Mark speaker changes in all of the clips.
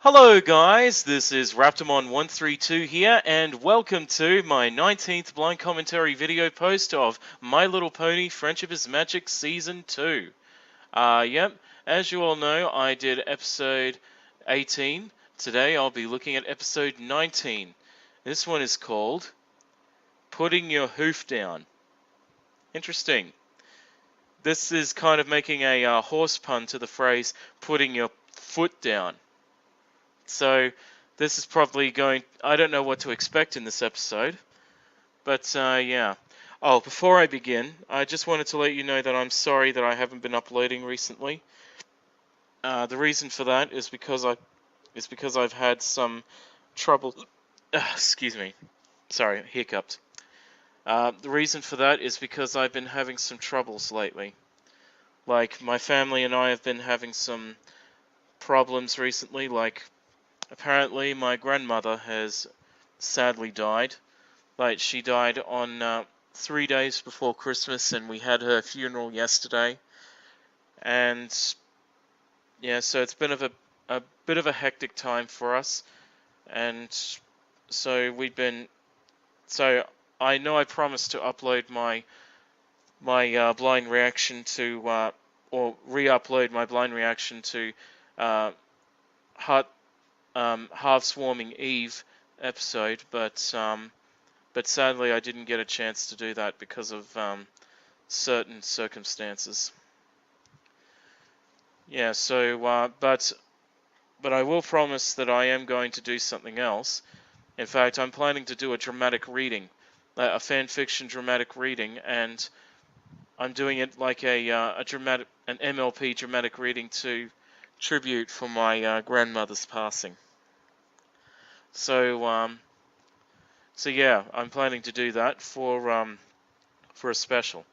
Speaker 1: Hello guys, this is Raptormon132 here, and welcome to my 19th blind commentary video post of My Little Pony Friendship is Magic Season 2. Yep, as you all know, I did episode 18. Today I'll be looking at episode 19. This one is called Putting Your Hoof Down. Interesting. This is kind of making a horse pun to the phrase, putting your foot down. So, this is probably going... I don't know what to expect in this episode. But, yeah. Oh, before I begin, I just wanted to let you know that I'm sorry that I haven't been uploading recently. The reason for that is because I've had some trouble... excuse me. Sorry, hiccuped. The reason for that is because I've been having some troubles lately. Like, my family and I have been having some problems recently, like... Apparently, my grandmother has sadly died. Like, she died on 3 days before Christmas, and we had her funeral yesterday. And yeah, so it's been a bit of a hectic time for us. And so So I know I promised to upload my blind reaction to or re-upload my blind reaction to Half-Swarming Eve episode, but sadly I didn't get a chance to do that because of certain circumstances. Yeah, so but I will promise that I am going to do something else. In fact, I'm planning to do a dramatic reading, a fan fiction dramatic reading, and I'm doing it like an MLP dramatic reading to tribute for my grandmother's passing. So yeah, I'm planning to do that for a special.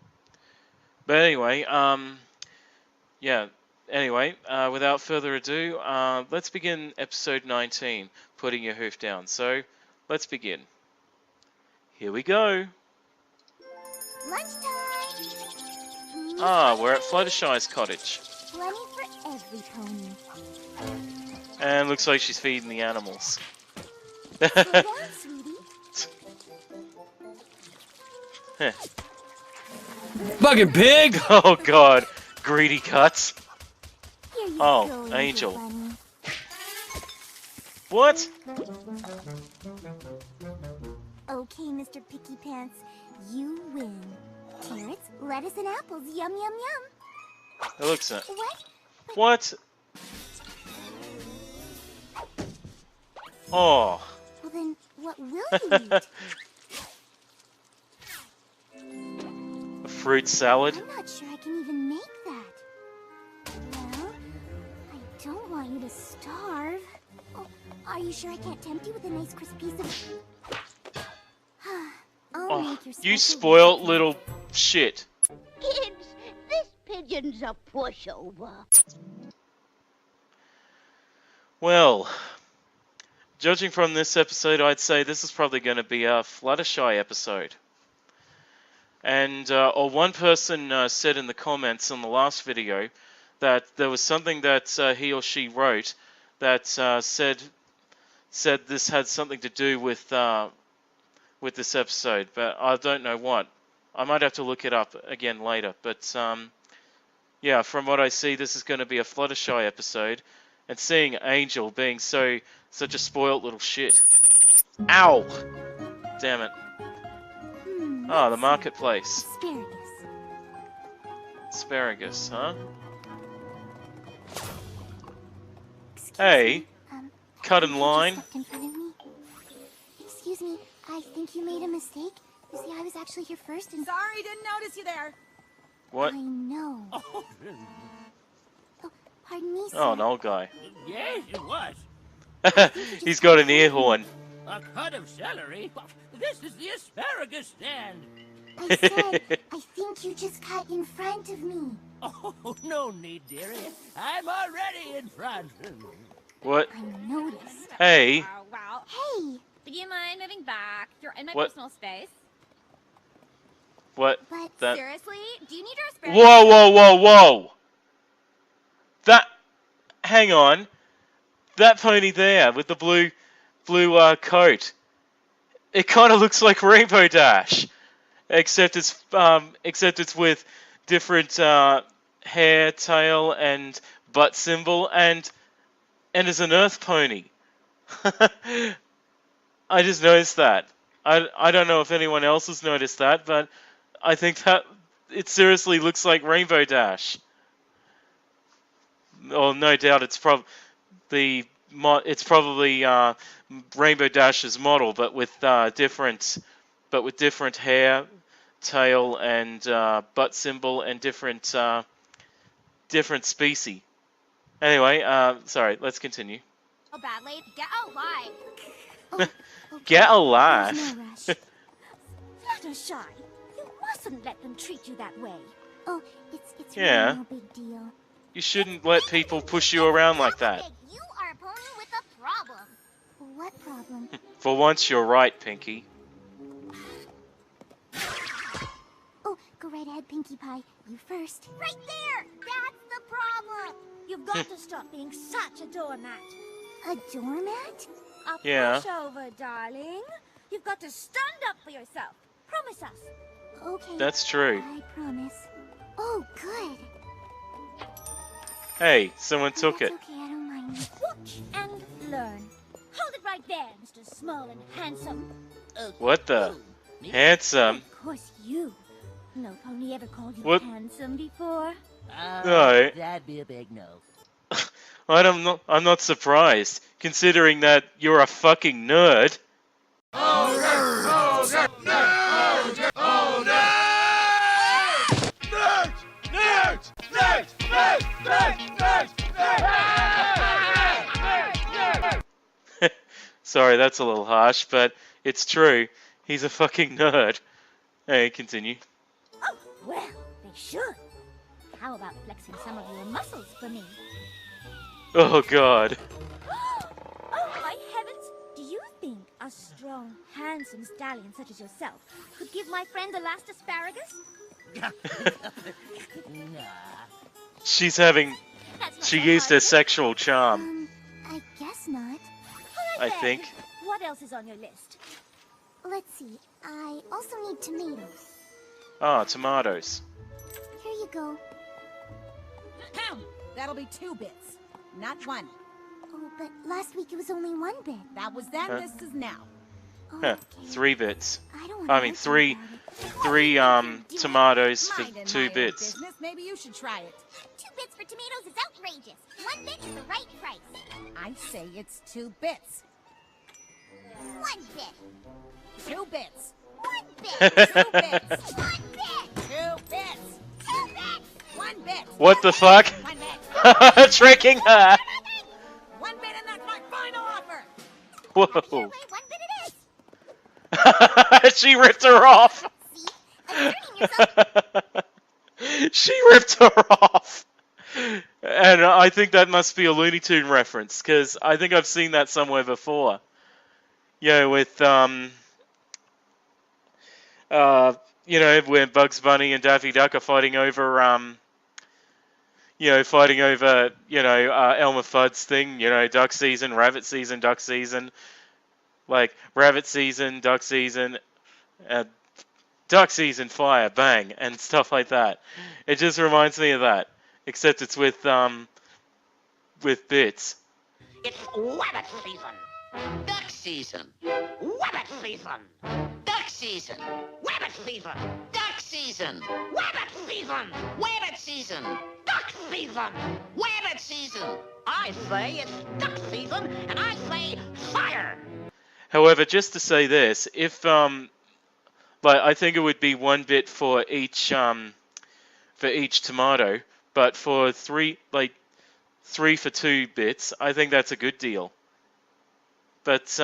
Speaker 1: But anyway, yeah. Anyway, without further ado, let's begin episode 19, Putting Your Hoof Down. So, let's begin. Here we go.
Speaker 2: Lunchtime.
Speaker 1: We're at Fluttershy's cottage.
Speaker 2: Plenty for every pony.
Speaker 1: And looks like she's feeding the animals.
Speaker 2: Slow down, sweetie.
Speaker 3: Fucking pig!
Speaker 1: Oh god, greedy cuts.
Speaker 2: Here you
Speaker 1: Oh,
Speaker 2: go, little
Speaker 1: Angel.
Speaker 2: bunny.
Speaker 1: What?
Speaker 2: Okay, Mr. Picky Pants, you win. Carrots, lettuce, and apples. Yum, yum, yum.
Speaker 1: It looks at.
Speaker 2: What?
Speaker 1: What? Oh.
Speaker 2: Well then, what will you eat?
Speaker 1: A fruit salad?
Speaker 2: I'm not sure I can even make that. Well, I don't want you to starve. Oh, are you sure I can't tempt you with a nice crisp piece of... I'll make your
Speaker 1: You
Speaker 2: special
Speaker 1: spoiled
Speaker 2: recipe.
Speaker 1: little shit.
Speaker 4: Kids, this pigeon's a pushover.
Speaker 1: Well, judging from this episode, I'd say this is probably going to be a Fluttershy episode. And or one person said in the comments on the last video that there was something that he or she wrote that said this had something to do with this episode, but I don't know what. I might have to look it up again later. But yeah, from what I see, this is going to be a Fluttershy episode, and seeing Angel being such a spoiled little shit. Ow! Damn it. Ah, the marketplace.
Speaker 2: Asparagus.
Speaker 1: Asparagus, huh?
Speaker 2: Excuse
Speaker 1: Hey,
Speaker 2: me,
Speaker 1: cut in
Speaker 2: you just
Speaker 1: line.
Speaker 2: stepped in front of me. Excuse me, I think you made a mistake. You see, I was actually here first and...
Speaker 5: Sorry, didn't notice you there.
Speaker 1: What?
Speaker 2: I know. Oh, pardon me, sir.
Speaker 1: Oh, an old guy.
Speaker 3: Yes, it was.
Speaker 1: He's got an ear horn.
Speaker 3: A cut of celery? This is the asparagus stand.
Speaker 2: I said, I think you just cut in front of me.
Speaker 3: Oh, no need, dearie. I'm already in front.
Speaker 1: What?
Speaker 2: I noticed.
Speaker 1: Hey,
Speaker 5: Wow.
Speaker 2: Hey,
Speaker 5: Do you mind moving back? You're in my
Speaker 1: What?
Speaker 5: personal space.
Speaker 1: what?
Speaker 2: but...
Speaker 1: That?
Speaker 5: Seriously? Do you need your asparagus?
Speaker 1: Whoa, whoa, whoa, whoa! Hang on. that pony there with the blue coat. It kind of looks like Rainbow Dash, except it's with different hair, tail, and butt symbol, and is an Earth pony. I just noticed that. I don't know if anyone else has noticed that, but I think that it seriously looks like Rainbow Dash. Well, no doubt it's probably Rainbow Dash's model, but with different hair, tail, and butt symbol, and different species. Anyway, sorry, let's continue.
Speaker 5: Oh, badly. Get out live.
Speaker 1: Get alive.
Speaker 2: There's no rush.
Speaker 5: Fluttershy, you mustn't let them treat you that way.
Speaker 2: Oh, it's
Speaker 1: Yeah.
Speaker 2: really no big deal.
Speaker 1: You shouldn't let people push you around like that.
Speaker 5: You are a pony with a problem.
Speaker 2: What problem?
Speaker 1: For once, you're right, Pinky.
Speaker 2: Oh, go right ahead, Pinkie Pie. You first.
Speaker 5: Right there! That's the problem! You've got to stop being such a doormat.
Speaker 2: A doormat?
Speaker 5: A
Speaker 1: Yeah.
Speaker 5: pushover, darling. You've got to stand up for yourself. Promise us.
Speaker 2: Okay.
Speaker 1: That's true.
Speaker 2: I promise. Oh, good.
Speaker 1: Hey, someone took it.
Speaker 2: That's okay, I don't mind.
Speaker 5: Watch and learn. Hold it right there, Mr. Small and Handsome.
Speaker 1: What the?
Speaker 3: Me?
Speaker 1: Handsome?
Speaker 5: Of course you. No pony ever called you
Speaker 1: What?
Speaker 5: handsome before.
Speaker 1: No.
Speaker 3: That'd be a big no.
Speaker 1: I'm not surprised, considering that you're a fucking nerd. Sorry, that's a little harsh, but it's true. He's a fucking nerd. Hey, continue.
Speaker 5: Oh, well, they should. How about flexing some of your muscles for me?
Speaker 1: Oh god.
Speaker 5: Oh, my heavens! Do you think a strong, handsome stallion such as yourself could give my friend the last asparagus?
Speaker 3: Nah.
Speaker 1: She's having...
Speaker 5: That's not
Speaker 1: She
Speaker 5: so
Speaker 1: used her
Speaker 5: hard.
Speaker 1: sexual charm,
Speaker 2: I guess not.
Speaker 5: All right,
Speaker 1: I
Speaker 5: then.
Speaker 1: think.
Speaker 5: What else is on your list?
Speaker 2: Let's see. I also need tomatoes.
Speaker 1: Ah, tomatoes.
Speaker 2: Here you go.
Speaker 6: Pound! That'll be 2 bits, not 1.
Speaker 2: Oh, but last week it was only 1 bit.
Speaker 6: That was then,
Speaker 1: Huh?
Speaker 6: this is now.
Speaker 2: Oh,
Speaker 1: Huh,
Speaker 2: okay.
Speaker 1: 3 bits.
Speaker 2: I don't want
Speaker 1: I mean, three tomatoes for
Speaker 6: Minding
Speaker 1: 2
Speaker 6: my own
Speaker 1: bits.
Speaker 6: business, maybe you should try it.
Speaker 5: 2 bits for tomatoes is outrageous. 1 bit is the right price.
Speaker 6: I say it's 2 bits.
Speaker 5: 1 bit.
Speaker 6: 2 bits.
Speaker 5: 1 bit.
Speaker 6: 2 bits.
Speaker 5: 1 bit.
Speaker 6: 2 bits.
Speaker 5: 2 bits.
Speaker 6: 1 bit.
Speaker 1: What the fuck?
Speaker 6: 1 bit.
Speaker 1: Tricking her!
Speaker 6: 1 bit and that's my final offer.
Speaker 1: Whoa.
Speaker 5: Wait, 1 bit it is.
Speaker 1: She ripped her off!
Speaker 5: See? Asserting yourself.
Speaker 1: She ripped her off! And I think that must be a Looney Tune reference, because I think I've seen that somewhere before. You know, with, when Bugs Bunny and Daffy Duck are fighting over, Elmer Fudd's thing, duck season, rabbit season, duck season. Like, rabbit season, duck season, fire, bang, and stuff like that. It just reminds me of that. Except it's with bits.
Speaker 7: It's rabbit season. Duck season. Rabbit season. Duck season. Rabbit season. Duck season. Rabbit season. Rabbit season. Duck season. Rabbit season. I say it's duck season, and I say fire.
Speaker 1: However, just to say this, if I think it would be 1 bit for each tomato, but for 3 for 2 bits, I think that's a good deal. But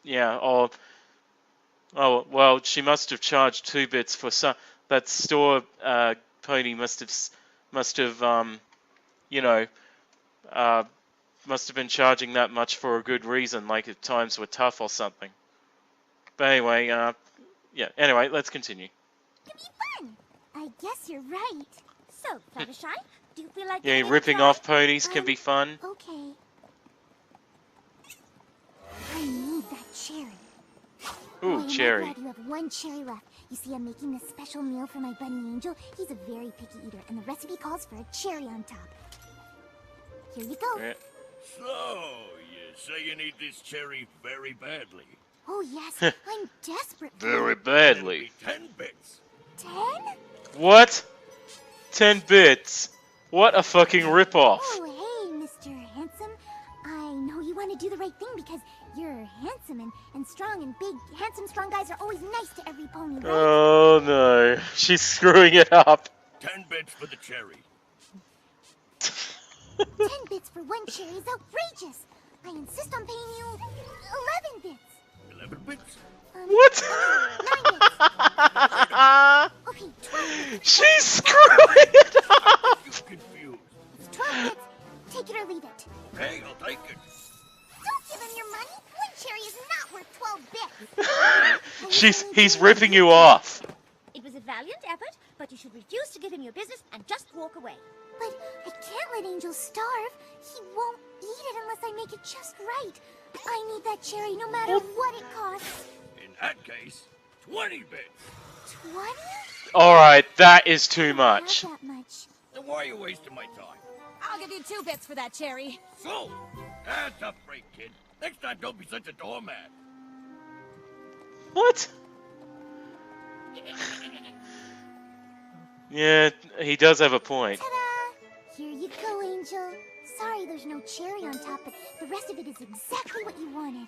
Speaker 1: yeah, well, she must have charged 2 bits for some. That store pony must have been charging that much for a good reason, like if times were tough or something. But anyway, yeah. Anyway, let's continue.
Speaker 2: It'll be fun. I guess you're right.
Speaker 5: So, Fluttershy, Do you feel like
Speaker 1: Yeah,
Speaker 5: giving it a
Speaker 1: ripping
Speaker 5: try?
Speaker 1: off ponies can be fun.
Speaker 2: Okay. I need that cherry.
Speaker 1: Ooh,
Speaker 2: Boy,
Speaker 1: cherry.
Speaker 2: am I glad you have one cherry left. You see, I'm making this special meal for my bunny Angel. He's a very picky eater, and the recipe calls for a cherry on top. Here you go.
Speaker 1: Yeah.
Speaker 3: So, you say you need this cherry very badly.
Speaker 2: Oh, yes. I'm desperate for
Speaker 1: Very
Speaker 2: it.
Speaker 1: badly.
Speaker 3: It'll be 10 bits.
Speaker 2: 10?
Speaker 1: What? 10 bits? What a fucking ripoff.
Speaker 2: Oh, hey, Mr. Handsome. I know you want to do the right thing because you're handsome and strong, and big, handsome, strong guys are always nice to every pony, right?
Speaker 1: Oh no, she's screwing it up.
Speaker 3: 10 bits for the cherry.
Speaker 2: 10 bits for one cherry is outrageous. I insist on paying you 11 bits.
Speaker 3: 11 bits?
Speaker 1: What?
Speaker 2: 9 bits. Okay, 12 bits.
Speaker 1: She's screwing it up.
Speaker 3: You confused.
Speaker 2: It's 12 bits. Take it or leave it.
Speaker 3: Hey, I'll take it.
Speaker 2: Don't give him your money. One cherry is not worth 12 bits.
Speaker 1: He's ripping you off.
Speaker 5: It was a valiant effort, but you should refuse to give him your business and just walk away.
Speaker 2: But I can't let Angel starve. He won't eat it unless I make it just right. I need that cherry no matter what it costs.
Speaker 3: In that case, 20 bits.
Speaker 2: 20?
Speaker 1: Alright, that is too much.
Speaker 2: Not that much.
Speaker 3: Then why are you wasting my time?
Speaker 6: I'll give you 2 bits for that cherry.
Speaker 3: So, that's a break, kid. Next time, don't be such a doormat.
Speaker 1: What? Yeah, he does have a point.
Speaker 2: Ta-da! Here you go, Angel. Sorry there's no cherry on top, but the rest of it is exactly what you wanted.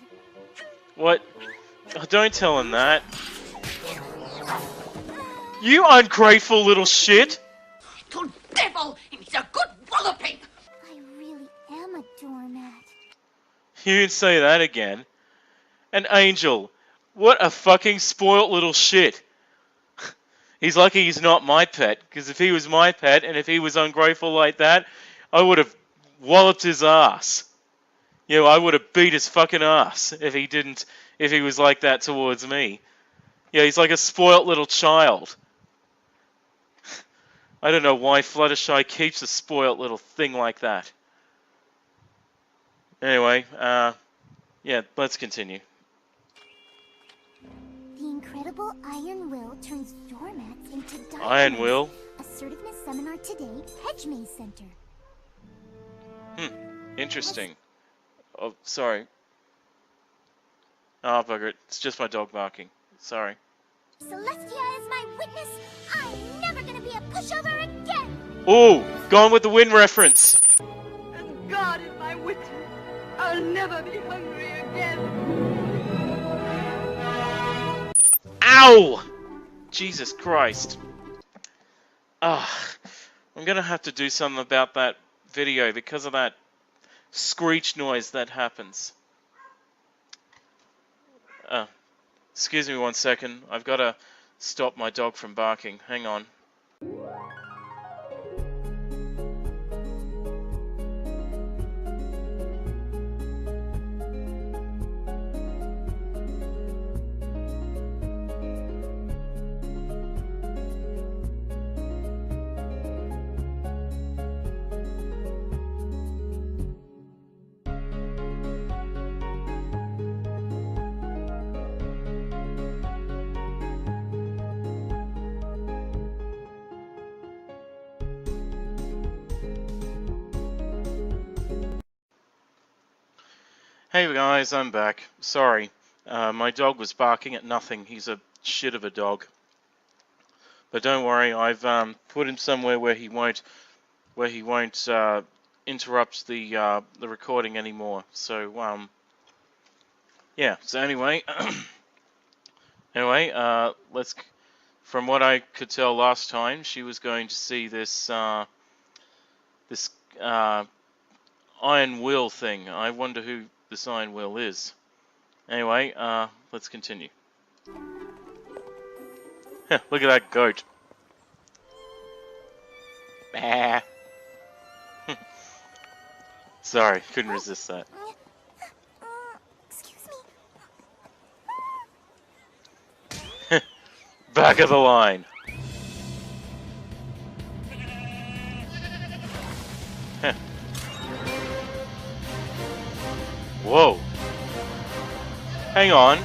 Speaker 1: What? Oh, don't tell him that. You ungrateful little shit!
Speaker 7: To devil, it's a good walloping.
Speaker 2: I really am a doormat.
Speaker 1: You can say that again. An angel. What a fucking spoilt little shit. He's lucky he's not my pet, because if he was my pet and if he was ungrateful like that, I would have walloped his ass. You know, I would have beat his fucking ass if he was like that towards me. Yeah, he's like a spoilt little child. I don't know why Fluttershy keeps a spoilt little thing like that. Anyway, yeah, let's continue.
Speaker 2: The incredible Iron Will turns doormats into diamonds.
Speaker 1: Iron Will?
Speaker 2: Assertiveness seminar today, Hedge Maze Center.
Speaker 1: Interesting. Oh, sorry. Oh, bugger it. It's just my dog barking. Sorry.
Speaker 2: Celestia is my witness. I'm never gonna be a pushover again.
Speaker 1: Ooh, gone with the Win reference.
Speaker 8: And God is my witness. I'll never be hungry again.
Speaker 1: Ow! Jesus Christ. Ah, I'm gonna have to do something about that video because of that screech noise that happens. Excuse me 1 second. I've got to stop my dog from barking. Hang on. Hey guys, I'm back. Sorry, my dog was barking at nothing. He's a shit of a dog. But don't worry, I've put him somewhere where he won't interrupt the recording anymore. So yeah. So anyway, let's. From what I could tell last time, she was going to see this Iron Will thing. I wonder who this Iron Will is. Anyway, let's continue. Look at that goat. Bah. Sorry, couldn't resist that.
Speaker 2: Excuse me.
Speaker 1: Back of the line. Whoa. Hang on.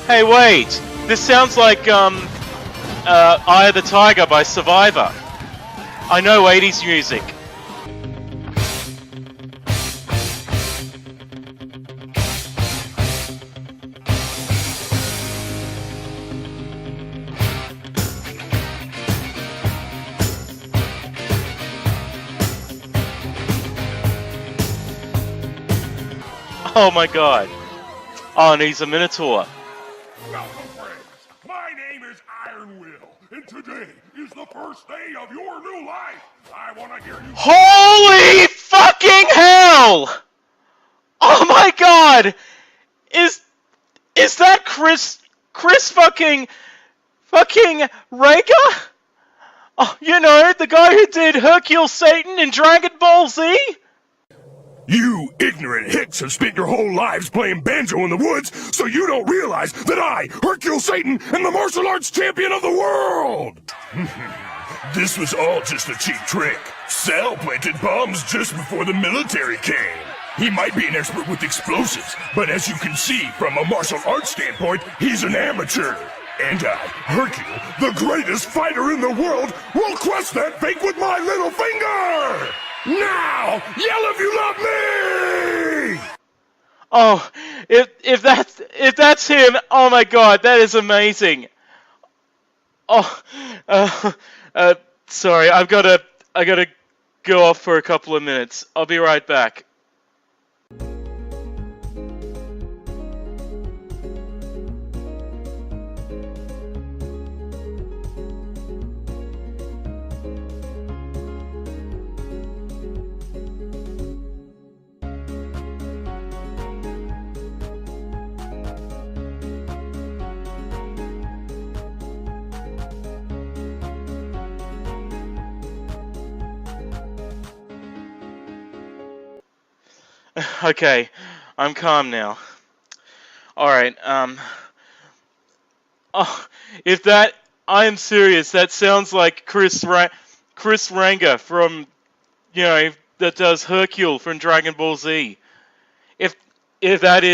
Speaker 1: Hey, wait. This sounds like, Eye of the Tiger by Survivor. I know 80s music. Oh my god. Oh, and he's a Minotaur.
Speaker 9: Welcome, friends. My name is Iron Will, and today is the first day of your new life. I want to hear you.
Speaker 1: Holy fucking hell! Oh my god! Is that Chris fucking Rager? Oh, you know, the guy who did Hercule Satan in Dragon Ball Z?
Speaker 9: You ignorant hicks have spent your whole lives playing banjo in the woods, so you don't realize that I, Hercule Satan, am the martial arts champion of the world! This was all just a cheap trick. Sal planted bombs just before the military came. He might be an expert with explosives, but as you can see from a martial arts standpoint, he's an amateur. And I, Hercule, the greatest fighter in the world, will crush that fake with my little finger! Now, yell if you love me!
Speaker 1: Oh, if that's him, oh my god, that is amazing. Oh, sorry, I gotta go off for a couple of minutes. I'll be right back. Okay, I'm calm now. Alright, oh, I am serious, that sounds like Chris Ranger from, you know, that does Hercule from Dragon Ball Z. If that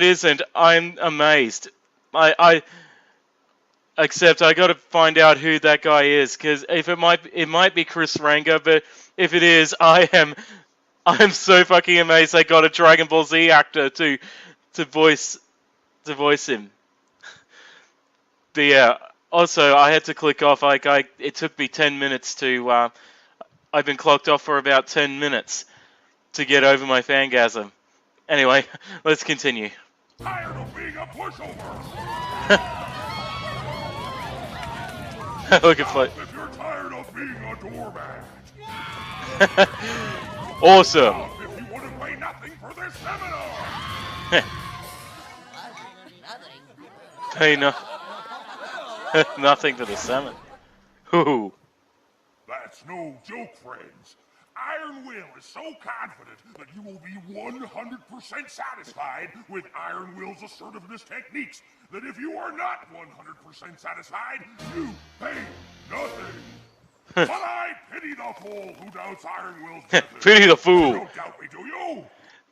Speaker 1: isn't, I'm amazed. Except I gotta find out who that guy is, because if it might be Chris Ranger, but if it is, I'm so fucking amazed they got a Dragon Ball Z actor to voice him. But yeah, also I had to click off. It took me 10 minutes to. I've been clocked off for about 10 minutes to get over my fangasm. Anyway, let's continue.
Speaker 9: Tired of being a pushover.
Speaker 1: Look at Flo.
Speaker 9: If you're tired of being a doormat.
Speaker 1: Awesome.
Speaker 9: If you want to pay nothing for this seminar.
Speaker 1: Pay nothing for the salmon. Ooh.
Speaker 9: That's no joke, friends. Iron Will is so confident that you will be 100% satisfied with Iron Will's assertiveness techniques that if you are not 100% satisfied, you pay nothing. But I pity the fool who doubts Iron Will's methods.
Speaker 1: Pity the fool.
Speaker 9: You don't doubt me, do you?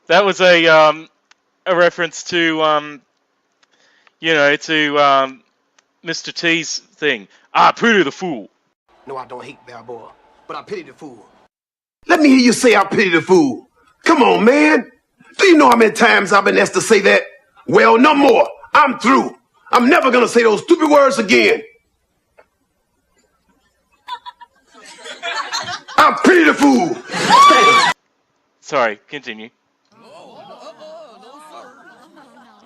Speaker 1: That was a reference to Mr. T's thing. I pity the fool.
Speaker 10: No, I don't hate Balboa, but I pity the fool. Let me hear you say I pity the fool. Come on, man. Do you know how many times I've been asked to say that? Well, no more. I'm through. I'm never gonna say those stupid words again. I pity the fool.
Speaker 1: Sorry, continue.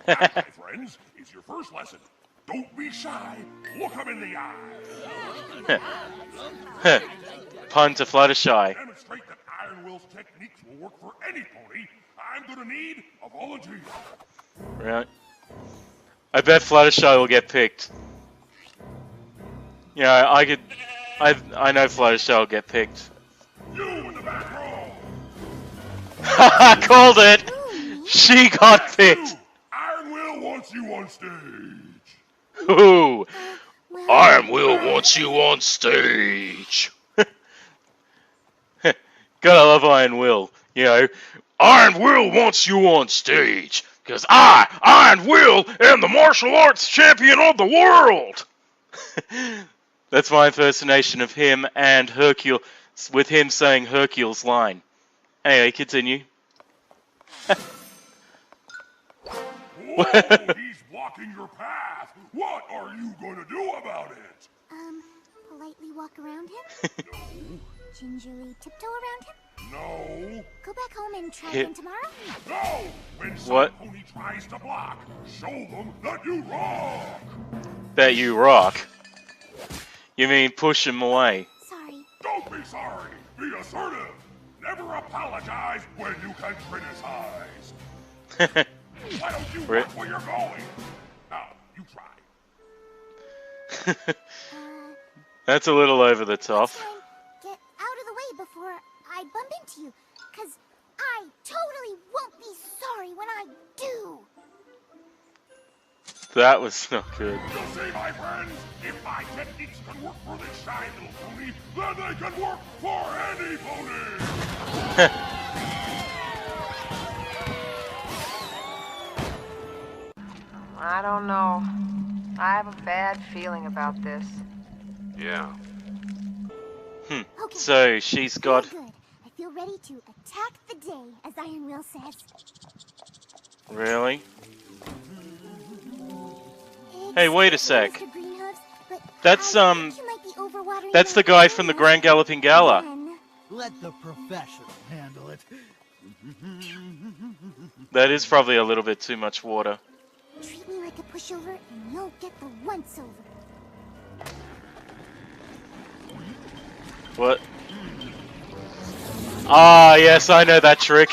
Speaker 9: My friends, it's your first lesson. Don't be shy. Look him in the eye.
Speaker 1: Pun to Fluttershy.
Speaker 9: To demonstrate that Iron Will's techniques will work for any pony, I'm gonna need a volunteer.
Speaker 1: Right. I bet Fluttershy will get picked. You know, I know Fluttershy will get picked.
Speaker 9: You in the back row.
Speaker 1: I called it! She got picked!
Speaker 9: Iron Will wants you on stage.
Speaker 1: Ooh! Iron Will wants you on stage! Gotta love Iron Will. You know, Iron Will wants you on stage, because I, Iron Will, am the martial arts champion of the world! That's my impersonation of him and Hercule, with him saying Hercule's line. Anyway, continue.
Speaker 9: Whoa, he's blocking your path. What are you gonna do about it?
Speaker 2: Politely walk around him? Gingerly tiptoe around him?
Speaker 9: No.
Speaker 2: Go back home and try again tomorrow?
Speaker 9: No! When
Speaker 1: What?
Speaker 9: some pony tries to block, show them that you rock!
Speaker 1: That you rock. You mean push him away?
Speaker 2: Sorry.
Speaker 9: Don't be sorry. Be assertive. Never apologize when you can criticize. Why don't you watch where you're going? Now, you try.
Speaker 1: That's a little over the top.
Speaker 2: Get out of the way before I bump into you, because I totally won't be sorry when I do.
Speaker 1: That was not good.
Speaker 9: You see, my friends, if my techniques can work for this shy little pony, then they can work for any pony!
Speaker 11: I don't know. I have a bad feeling about this.
Speaker 9: Yeah.
Speaker 2: Okay.
Speaker 1: So she's got...
Speaker 2: Good. I feel ready to attack the day, as Iron Will says.
Speaker 1: Really? Hey, wait a sec.
Speaker 2: Mr. Greenhooves, but
Speaker 1: That's,
Speaker 2: I think you might be overwatering
Speaker 1: that's the
Speaker 2: your
Speaker 1: guy from the Grand Galloping Gala.
Speaker 2: again.
Speaker 3: Let the professional handle it.
Speaker 1: That is probably a little bit too much water.
Speaker 2: Treat me like a pushover, and you'll get the once-over.
Speaker 1: What? Ah, yes, I know that trick.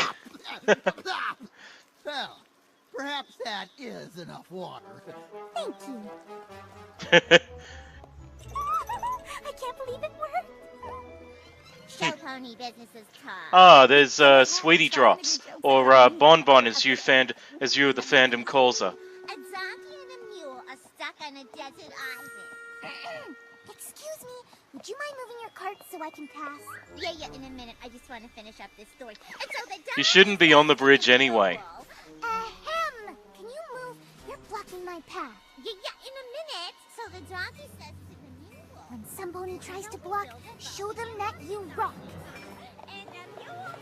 Speaker 3: Well, perhaps that is enough water.
Speaker 2: Thank you. I can't believe it worked.
Speaker 4: Show pony business is tough.
Speaker 1: Ah, there's Sweetie Drops, or Bonbon as you the fandom calls her.
Speaker 4: A donkey and a mule are stuck on a desert island.
Speaker 2: Excuse me, would you mind moving your cart so I can pass?
Speaker 4: Yeah, in a minute. I just want to finish up this story. And so the
Speaker 1: You shouldn't be on the bridge anyway.
Speaker 2: Ahem! Can you move? You're blocking my path.
Speaker 4: Yeah, in a minute. So the donkey says to the mule.
Speaker 2: When some pony tries to block, show them that you rock.
Speaker 4: And the mule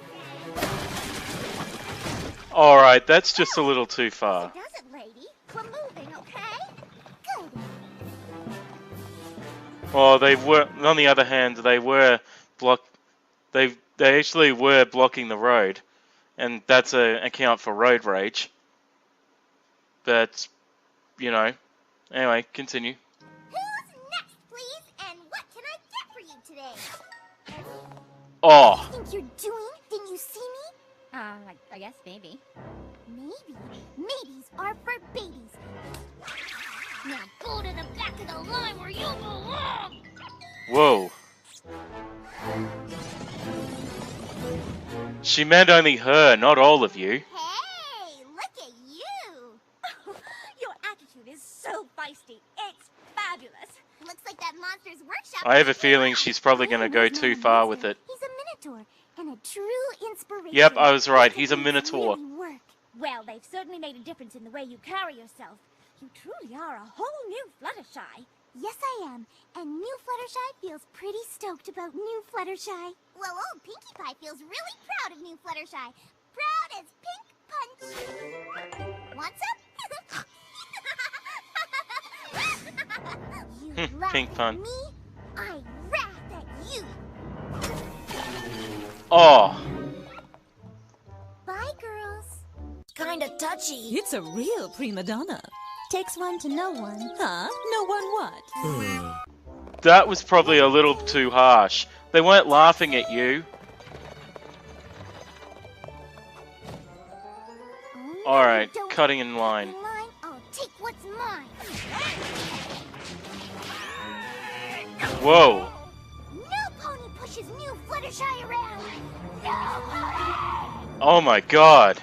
Speaker 4: says,
Speaker 1: Alright, that's just a little too far.
Speaker 4: does it, lady? We're moving, okay?
Speaker 2: Good.
Speaker 1: Well, they were, on the other hand, they were they actually were blocking the road, and that's an account for road rage. But, you know, anyway, continue.
Speaker 4: Who's next, please? And what can I get for you today?
Speaker 1: Oh,
Speaker 2: What do you think you're doing? Didn't you see me?
Speaker 5: I guess maybe.
Speaker 2: Maybe. Maybes are for babies.
Speaker 4: Now go to the back of the line where you belong.
Speaker 1: whoa. She meant only her, not all of you.
Speaker 4: Hey, look at you.
Speaker 5: Your attitude is so feisty. It's fabulous.
Speaker 4: Looks like that Monsters Workshop.
Speaker 1: I have a feeling she's probably going to go too far with it.
Speaker 2: He's a minotaur and a true inspiration.
Speaker 1: Yep, I was right.
Speaker 2: Look at
Speaker 1: He's a
Speaker 2: these
Speaker 1: minotaur.
Speaker 2: really work.
Speaker 5: Well, they've certainly made a difference in the way you carry yourself. You truly are a whole new Fluttershy.
Speaker 2: Yes, I am. And new Fluttershy feels pretty stoked about new Fluttershy.
Speaker 4: Well, old Pinkie Pie feels really proud of new Fluttershy. Proud as Pink Punch. Want some?
Speaker 2: You laugh
Speaker 1: Pink
Speaker 2: at
Speaker 1: pun.
Speaker 2: me, I wrath at you.
Speaker 1: Oh,
Speaker 2: Bye, girls.
Speaker 5: Kinda touchy.
Speaker 6: It's a real prima donna.
Speaker 2: Takes one to know one.
Speaker 6: Huh? No one what?
Speaker 1: that was probably a little too harsh. They weren't laughing at you.
Speaker 2: Oh,
Speaker 1: Alright,
Speaker 2: don't
Speaker 1: cutting in line.
Speaker 2: in line, I'll take what's mine.
Speaker 1: Whoa.
Speaker 2: No pony pushes new Fluttershy around. No.
Speaker 1: Oh my god.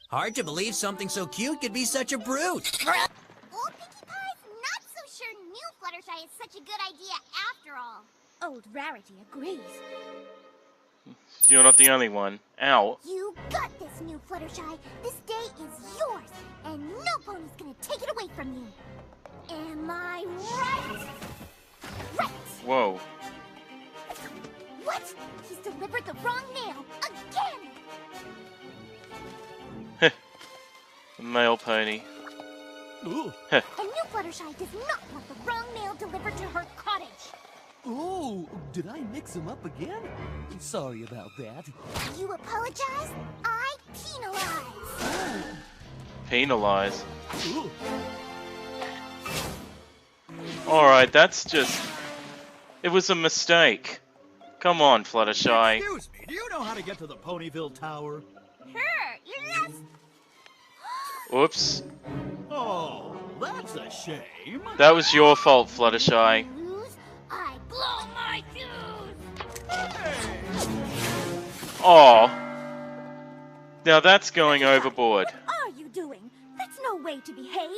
Speaker 3: Hard to believe something so cute could be such a brute.
Speaker 4: Old Pinkie Pie's not so sure new Fluttershy is such a good idea after all.
Speaker 5: Old Rarity agrees.
Speaker 1: You're not the only one. Ow.
Speaker 2: You got this, new Fluttershy. This day is yours, and no pony's gonna take it away from you. Am I right? Right!
Speaker 1: Whoa.
Speaker 2: What? He's delivered the wrong nail again!
Speaker 1: The male pony.
Speaker 3: Ooh.
Speaker 2: And new Fluttershy does not want the wrong nail delivered to her cottage.
Speaker 3: Oh, did I mix them up again? Sorry about that.
Speaker 2: You apologize, I penalize.
Speaker 1: Penalize.
Speaker 3: Ooh.
Speaker 1: Alright, that's just... It was a mistake. Come on, Fluttershy.
Speaker 12: Excuse me, do you know how to get to the Ponyville Tower?
Speaker 2: Sure, yes.
Speaker 1: Oops.
Speaker 12: Oh, that's a shame.
Speaker 1: That was your fault, Fluttershy.
Speaker 2: Lose, I blow my fuse.
Speaker 1: Aw. Now that's going overboard.
Speaker 5: What are you doing? That's no way to behave.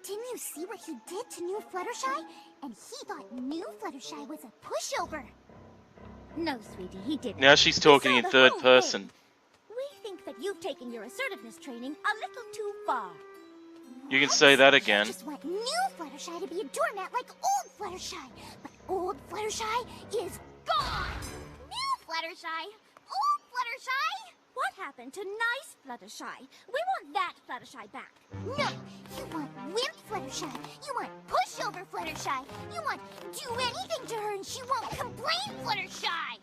Speaker 2: Didn't you see what he did to new Fluttershy? And he thought new Fluttershy was a pushover.
Speaker 5: No, sweetie, he didn't.
Speaker 1: Now she's talking in third person.
Speaker 5: We think that you've taken your assertiveness training a little too far.
Speaker 1: You can say that again.
Speaker 2: I just want new Fluttershy to be a doormat like old Fluttershy. But old Fluttershy is gone. New Fluttershy? Old Fluttershy?
Speaker 5: What happened to nice Fluttershy? We want that Fluttershy back.
Speaker 2: No, you want wimp Fluttershy. You want pushover Fluttershy. You want do anything to her and she won't complain Fluttershy.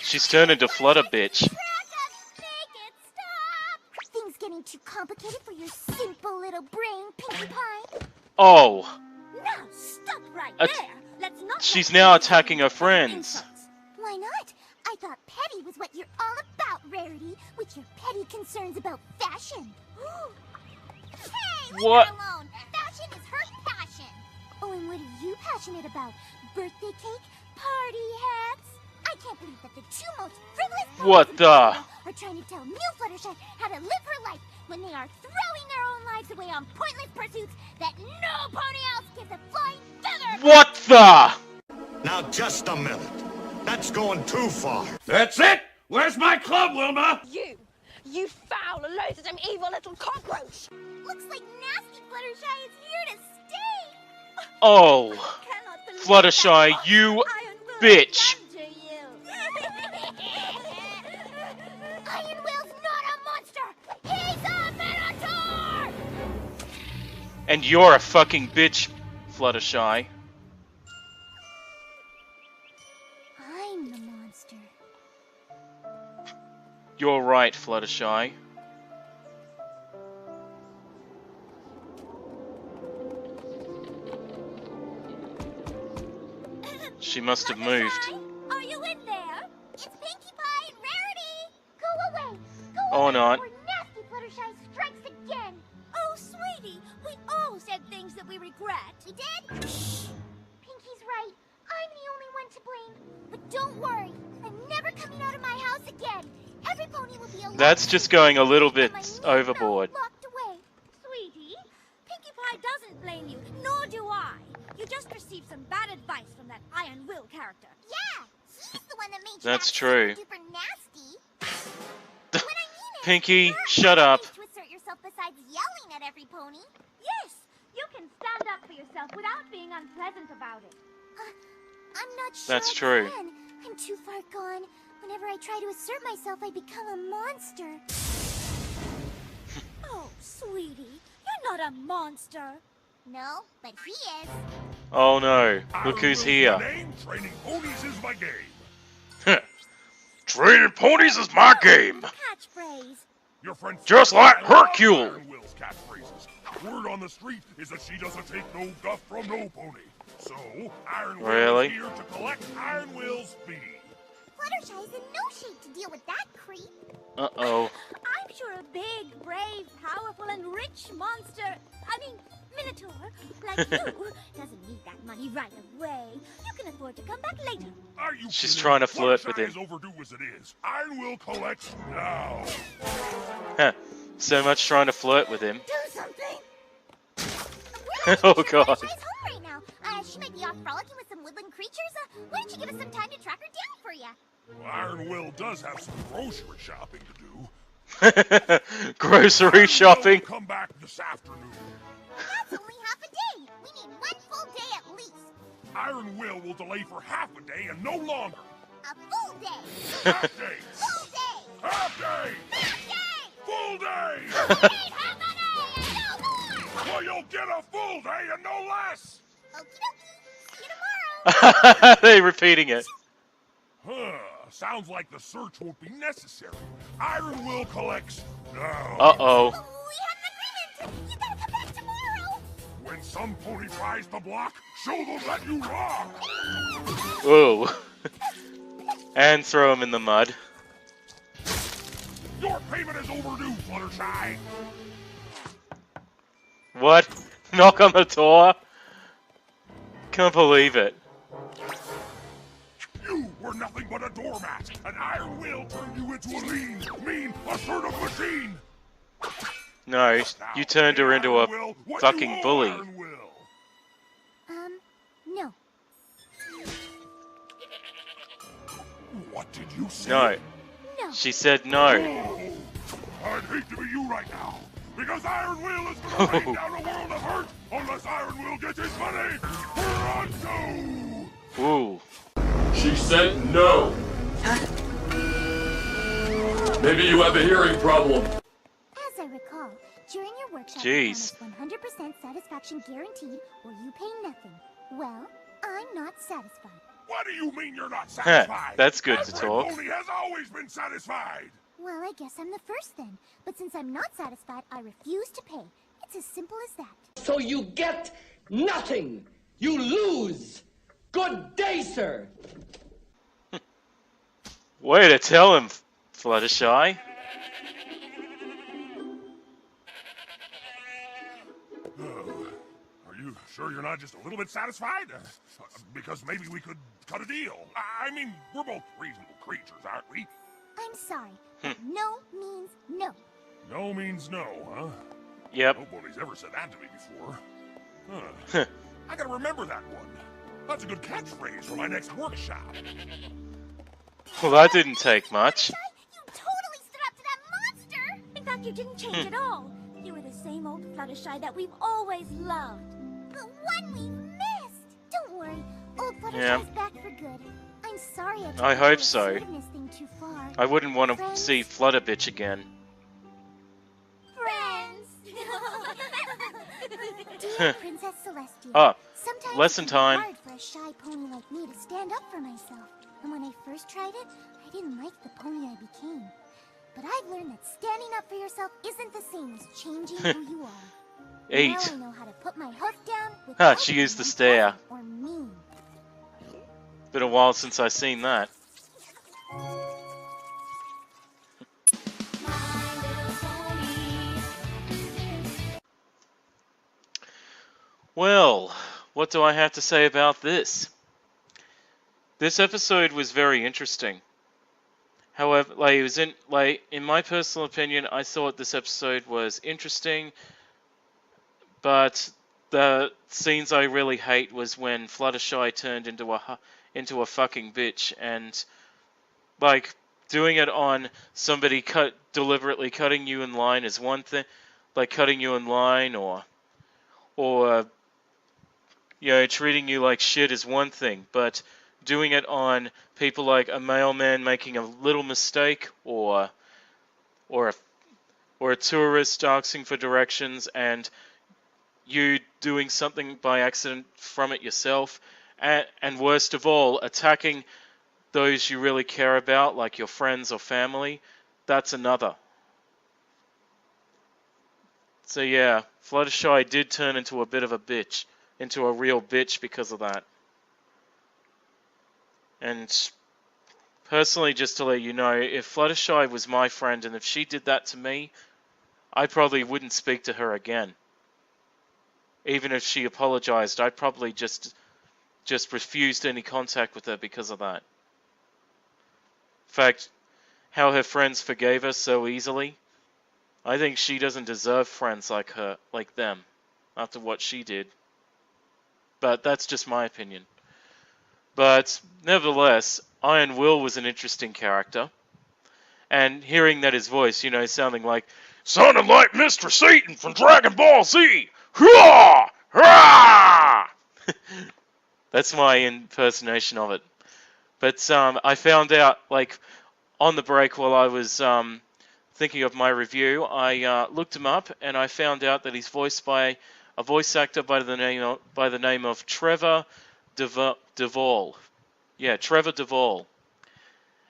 Speaker 1: She's turned into Flutter bitch.
Speaker 2: Make it stop. Things getting too complicated for your simple little brain, Pinkie Pie.
Speaker 1: Oh.
Speaker 5: Now stop right there. Let's not.
Speaker 1: She's now attacking her friends.
Speaker 2: Why not? I thought petty was what you're all about, Rarity, with your petty concerns about fashion. Hey, leave
Speaker 1: What?
Speaker 2: her alone. Fashion is her passion. Oh, and what are you passionate about? Birthday cake? Party hats? I can't believe that the two most frivolous
Speaker 1: What
Speaker 2: ponies in
Speaker 1: the?
Speaker 2: Florida are trying to tell new Fluttershy how to live her life when they are throwing their own lives away on pointless pursuits that no pony else gives a flying feather.
Speaker 1: What the?
Speaker 13: Now just a minute. That's going too far.
Speaker 9: That's it! Where's my club, Wilma?
Speaker 5: You foul, loathsome, evil little cockroach!
Speaker 2: Looks like nasty Fluttershy is here to stay.
Speaker 1: Oh. Fluttershy, you bitch.
Speaker 2: Iron Will's not a monster. He's a minotaur.
Speaker 1: And you're a fucking bitch, Fluttershy.
Speaker 2: I'm the monster.
Speaker 1: You're right, Fluttershy. She must have moved.
Speaker 2: Are you in there? It's Pinkie Pie and Rarity. Go away.
Speaker 1: Or not.
Speaker 2: Or nasty Fluttershy strikes again.
Speaker 5: Oh, sweetie, we all said things that we regret.
Speaker 2: We did? Shh. Pinkie's right. I'm the only one to blame. But don't worry. I'm never coming out of my house again. Every pony will be alone.
Speaker 1: That's just going a little bit overboard.
Speaker 2: Locked away.
Speaker 5: Sweetie, Pinkie Pie doesn't blame you, nor do I. You just received some bad advice from that Iron Will character.
Speaker 2: Yeah, he's the one that made you
Speaker 1: That's
Speaker 2: act
Speaker 1: true.
Speaker 2: super nasty. When I mean it,
Speaker 1: Pinkie,
Speaker 2: there are
Speaker 1: shut
Speaker 2: other
Speaker 1: up.
Speaker 2: ways to assert yourself besides yelling at every pony.
Speaker 5: Yes, you can stand up for yourself without being unpleasant about it.
Speaker 2: I'm not sure
Speaker 1: That's
Speaker 2: I
Speaker 1: true.
Speaker 2: can. I'm too far gone. Whenever I try to assert myself, I become a monster.
Speaker 5: Oh, sweetie, you're not a monster.
Speaker 2: No, but he is.
Speaker 1: Oh no, look who's here.
Speaker 9: Training ponies is my game.
Speaker 1: Training ponies is my game.
Speaker 5: Catchphrase.
Speaker 9: Your friend
Speaker 1: Just like Hercule.
Speaker 9: Iron Will's catchphrases. Word on the street is that she doesn't take no guff from no pony. So, Iron Will
Speaker 1: Really?
Speaker 9: is here to collect Iron Will's fee.
Speaker 2: Fluttershy is in no shape to deal with that creep.
Speaker 1: Uh-oh.
Speaker 5: I'm sure a big, brave, powerful, and rich monster, minotaur, like you, doesn't need that money right away. You can afford to come back later.
Speaker 9: Are you
Speaker 1: She's
Speaker 9: kidding?
Speaker 1: trying to flirt with
Speaker 9: Fluttershy
Speaker 1: him.
Speaker 9: is overdue as it is. Iron Will collects now.
Speaker 1: Huh. So much trying to flirt with him.
Speaker 2: Do something.
Speaker 1: Oh god.
Speaker 2: Fluttershy's home right now. She might be off frolicking with some woodland creatures. Why don't you give us some time to track her down for you?
Speaker 9: Well, Iron Will does have some grocery shopping to do.
Speaker 1: Grocery
Speaker 9: Iron
Speaker 1: shopping.
Speaker 9: Will come back this afternoon.
Speaker 4: That's only half a day. We need 1 full day at least.
Speaker 9: Iron will delay for half a day and no longer.
Speaker 4: A full day.
Speaker 9: Half day.
Speaker 4: Full day.
Speaker 9: Half day.
Speaker 4: Half day.
Speaker 9: Full day.
Speaker 4: We need half a day and no more.
Speaker 9: Well, you'll get a full day and no less.
Speaker 4: Okie dokie. See you tomorrow.
Speaker 1: They're repeating it.
Speaker 9: Sounds like the search won't be necessary. Iron Will collects now.
Speaker 1: Uh-oh.
Speaker 4: We had an agreement. You gotta come back tomorrow.
Speaker 9: When some pony tries to block, show them that you rock.
Speaker 1: Whoa. And throw him in the mud.
Speaker 9: Your payment is overdue, Fluttershy.
Speaker 1: What? Knock on the door? Can't believe it.
Speaker 9: You were nothing but a doormat, and Iron Will turned you into a lean, mean, assertive machine.
Speaker 1: No, you turned her into a fucking bully.
Speaker 2: No.
Speaker 9: What did you say?
Speaker 1: No.
Speaker 2: No.
Speaker 1: She said no.
Speaker 9: I'd hate to be you right now, because Iron Will is going to rain down a world of hurt unless Iron Will gets his money. Pronto!
Speaker 1: Ooh.
Speaker 14: She said no. Maybe you have a hearing problem.
Speaker 2: As I recall, during your workshop,
Speaker 1: Jeez.
Speaker 2: you promised 100% satisfaction guaranteed, or you pay nothing. Well, I'm not satisfied.
Speaker 9: What do you mean you're not satisfied?
Speaker 1: That's good to
Speaker 9: That
Speaker 1: talk.
Speaker 9: Red Pony has always been satisfied.
Speaker 2: Well, I guess I'm the first then. But since I'm not satisfied, I refuse to pay. It's as simple as that.
Speaker 15: So you get nothing. You lose. Good day, sir.
Speaker 1: Way to tell him, Fluttershy.
Speaker 9: Are you sure you're not just a little bit satisfied? Because maybe we could cut a deal. I mean, we're both reasonable creatures, aren't we?
Speaker 2: I'm sorry, but no means no.
Speaker 9: No means no, huh?
Speaker 1: Yep.
Speaker 9: Nobody's ever said that to me before. Huh. I gotta remember that one. That's a good catchphrase for my next workshop.
Speaker 1: Well, that didn't take much.
Speaker 4: You totally stood up to that monster.
Speaker 5: In fact, you didn't change at all. You were the same old Fluttershy that we've always loved.
Speaker 4: The one we missed.
Speaker 2: Don't worry, old Fluttershy's
Speaker 1: Yeah.
Speaker 2: back for good. I'm sorry I took
Speaker 1: I
Speaker 2: the
Speaker 1: hope
Speaker 2: whole
Speaker 1: so.
Speaker 2: assertiveness thing too far.
Speaker 1: I wouldn't want to
Speaker 2: Friends?
Speaker 1: see Flutterbitch again.
Speaker 2: Friends. Dear Princess Celestia.
Speaker 1: Ah,
Speaker 2: Sometimes
Speaker 1: lesson
Speaker 2: it's
Speaker 1: time.
Speaker 2: hard for a shy pony like me to stand up for myself. And when I first tried it, I didn't like the pony I became. But I've learned that standing up for yourself isn't the same as changing who you are.
Speaker 1: Eat.
Speaker 2: Now I know how to put my hoof down
Speaker 1: Ah,
Speaker 2: without
Speaker 1: she used the
Speaker 2: being
Speaker 1: stare.
Speaker 2: or mean.
Speaker 1: Been a while since I seen that. Well, what do I have to say about this? This episode was very interesting. However, in my personal opinion, I thought this episode was interesting, but the scenes I really hate was when Fluttershy turned into a fucking bitch, and like doing it on somebody deliberately cutting you in line is one thing, like cutting you in line or you know, treating you like shit is one thing, but doing it on people like a mailman making a little mistake or a tourist asking for directions and you doing something by accident from it yourself, and worst of all, attacking those you really care about, like your friends or family, that's another. So yeah, Fluttershy did turn into a bit of a bitch, into a real bitch because of that. And personally, just to let you know, if Fluttershy was my friend and if she did that to me, I probably wouldn't speak to her again. Even if she apologized, I'd probably just refused any contact with her because of that. In fact, how her friends forgave her so easily, I think she doesn't deserve friends like her, like them, after what she did. But that's just my opinion. But nevertheless, Iron Will was an interesting character. And hearing that his voice, sounding like Mr. Satan from Dragon Ball Z. Hurrah! Hurrah! That's my impersonation of it. But I found out, like, on the break while I was thinking of my review, I looked him up and I found out that he's voiced by a voice actor by the name of Trevor Duvall. Yeah, Trevor Duvall.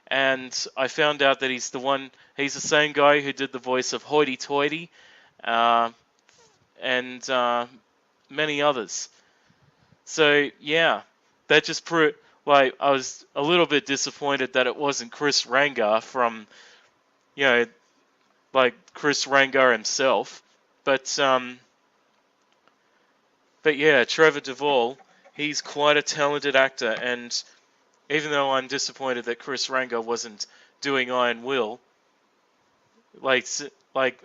Speaker 1: And I found out that he's the same guy who did the voice of Hoity Toity and many others. So, yeah, that just proved, like, I was a little bit disappointed that it wasn't Chris Ranga from, like Chris Ranga himself. But yeah, Trevor Duvall, he's quite a talented actor, and even though I'm disappointed that Chris Ranga wasn't doing Iron Will, like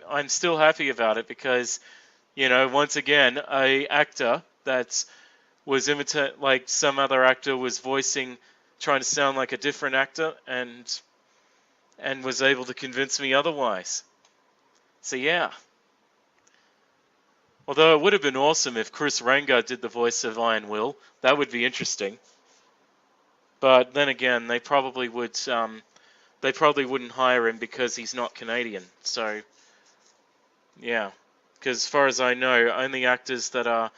Speaker 1: I'm still happy about it because, once again, a actor that was like some other actor was trying to sound like a different actor, and was able to convince me otherwise. So yeah. Although it would have been awesome if Chris Ranga did the voice of Iron Will. That would be interesting. But then again, they probably wouldn't hire him because he's not Canadian. So yeah, because as far as I know, only actors that are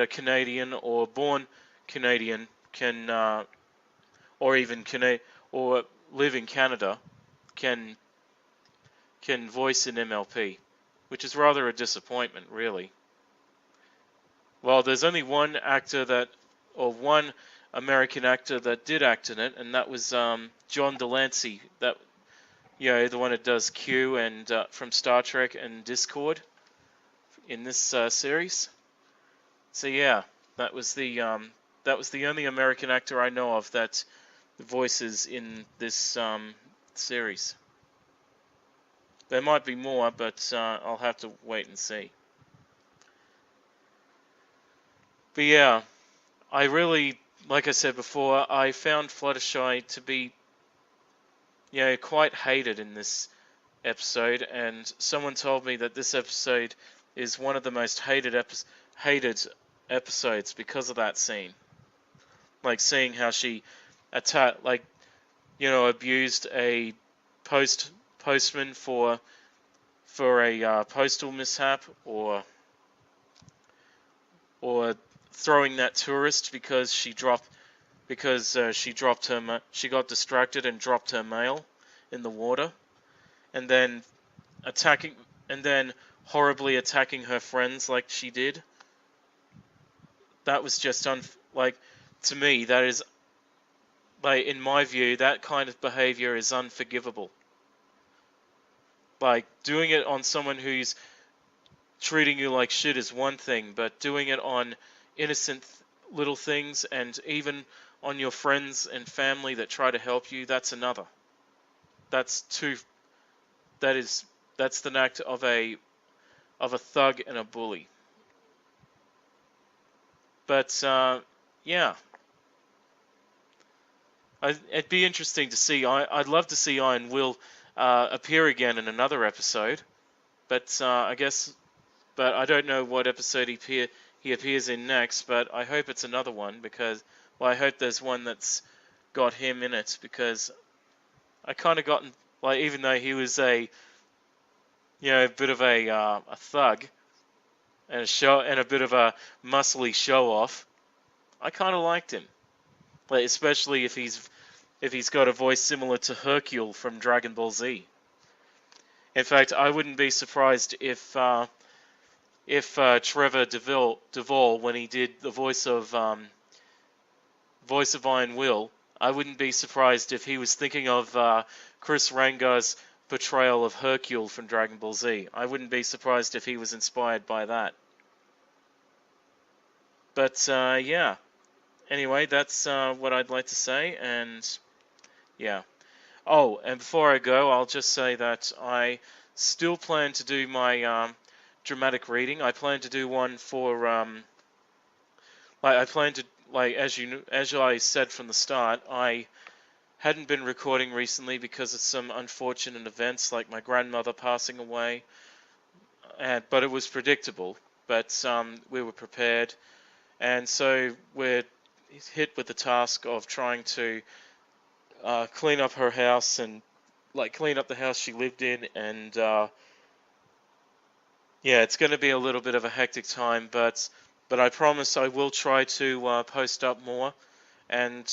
Speaker 1: Canadian or born Canadian can or even or live in Canada can voice an MLP, which is rather a disappointment, really. Well, there's only one American actor that did act in it, and that was John Delancey, the one that does Q and from Star Trek and Discord in this series. So yeah, that was the only American actor I know of that voices in this series. There might be more, but I'll have to wait and see. But yeah, I really, like I said before, I found Fluttershy to be, quite hated in this episode, and someone told me that this episode is one of the most hated episodes because of that scene. Like seeing how she abused a postman for a postal mishap, or throwing that tourist because she got distracted and dropped her mail in the water, and then horribly attacking her friends like she did. That was just to me, that is, like, in my view, that kind of behavior is unforgivable. Like, doing it on someone who's treating you like shit is one thing, but doing it on innocent little things, and even on your friends and family that try to help you, that's another. That's the act of a thug and a bully. But yeah, it'd be interesting to see. I'd love to see Iron Will appear again in another episode, but I don't know what episode he appears in next. But I hope it's another one, because I hope there's one that's got him in it, because I kind of gotten, like, even though he was a bit of a thug and a bit of a muscly show off, I kind of liked him. Like, especially if he's got a voice similar to Hercule from Dragon Ball Z. In fact, I wouldn't be surprised if Trevor Duvall, when he did the voice of Iron Will, I wouldn't be surprised if he was thinking of Chris Ranga's portrayal of Hercule from Dragon Ball Z. I wouldn't be surprised if he was inspired by that. But yeah. Anyway, that's what I'd like to say, and yeah. Oh, and before I go, I'll just say that I still plan to do my dramatic reading. I plan to do one for I plan like as I said from the start, I hadn't been recording recently because of some unfortunate events like my grandmother passing away. But it was predictable. But we were prepared, and so we're hit with the task of trying to clean up her house and clean up the house she lived in, and yeah, it's going to be a little bit of a hectic time, but I promise I will try to post up more. And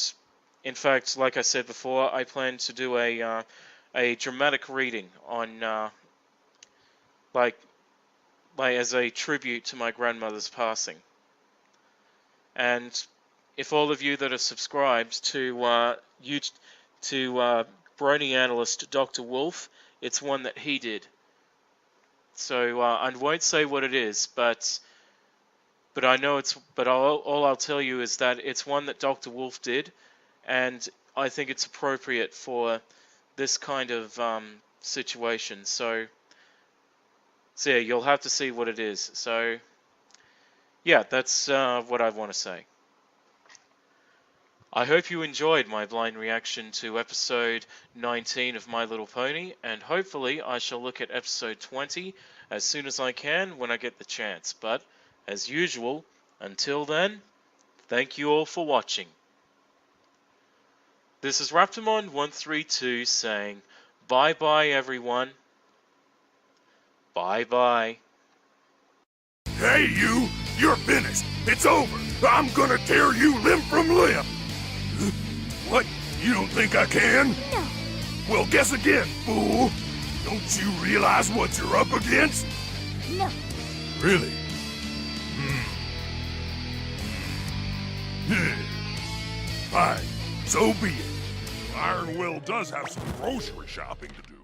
Speaker 1: in fact, like I said before, I plan to do a dramatic reading on as a tribute to my grandmother's passing. And if all of you that are subscribed to Brony Analyst Dr. Wolf, it's one that he did. So I won't say what it is, but I know it's. But all I'll tell you is that it's one that Dr. Wolf did, and I think it's appropriate for this kind of situation. So yeah, you'll have to see what it is. So yeah, that's what I want to say. I hope you enjoyed my blind reaction to episode 19 of My Little Pony, and hopefully I shall look at episode 20 as soon as I can when I get the chance. But, as usual, until then, thank you all for watching. This is Raptormon132 saying, bye-bye everyone. Bye-bye.
Speaker 9: Hey, you're finished. It's over. I'm gonna tear you limb from limb. What? You don't think I can?
Speaker 2: No.
Speaker 9: Well, guess again, fool. Don't you realize what you're up against?
Speaker 2: No.
Speaker 9: Really? Fine. So be it. Iron Will does have some grocery shopping to do.